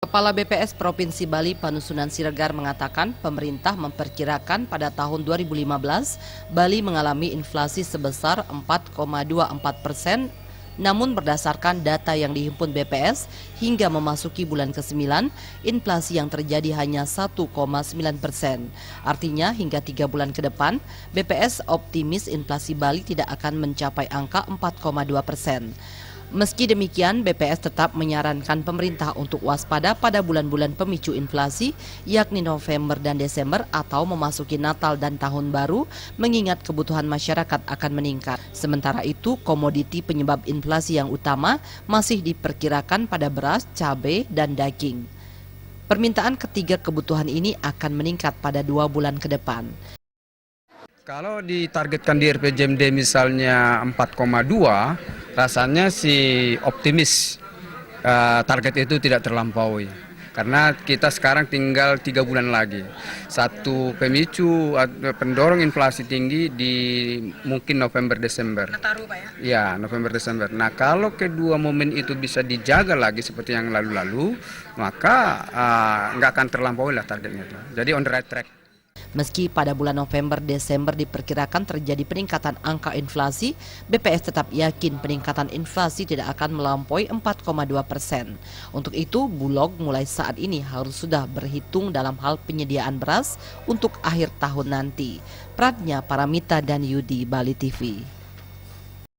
Kepala BPS Provinsi Bali Panusunan Siregar mengatakan pemerintah memperkirakan pada tahun 2015 Bali mengalami inflasi sebesar 4,24%. Namun berdasarkan data yang dihimpun BPS hingga memasuki bulan ke-9, inflasi yang terjadi hanya 1,9%. Artinya hingga 3 bulan ke depan, BPS optimis inflasi Bali tidak akan mencapai angka 4,2%. Meski demikian, BPS tetap menyarankan pemerintah untuk waspada pada bulan-bulan pemicu inflasi, yakni November dan Desember atau memasuki Natal dan Tahun Baru, mengingat kebutuhan masyarakat akan meningkat. Sementara itu, komoditi penyebab inflasi yang utama masih diperkirakan pada beras, cabai, dan daging. Permintaan ketiga kebutuhan ini akan meningkat pada 2 bulan ke depan. Kalau ditargetkan di RPJMD misalnya 4,2, rasanya sih optimis target itu tidak terlampaui. Karena kita sekarang tinggal 3 bulan lagi. Satu pemicu pendorong inflasi tinggi di mungkin November-Desember. Nataru Pak ya? Ya, November-Desember. Nah, kalau kedua momen itu bisa dijaga lagi seperti yang lalu-lalu, maka nggak akan terlampaui lah targetnya itu. Jadi on the right track. Meski pada bulan November-Desember diperkirakan terjadi peningkatan angka inflasi, BPS tetap yakin peningkatan inflasi tidak akan melampaui 4,2%. Untuk itu, Bulog mulai saat ini harus sudah berhitung dalam hal penyediaan beras untuk akhir tahun nanti. Pradnya Paramita dan Yudi, Bali TV.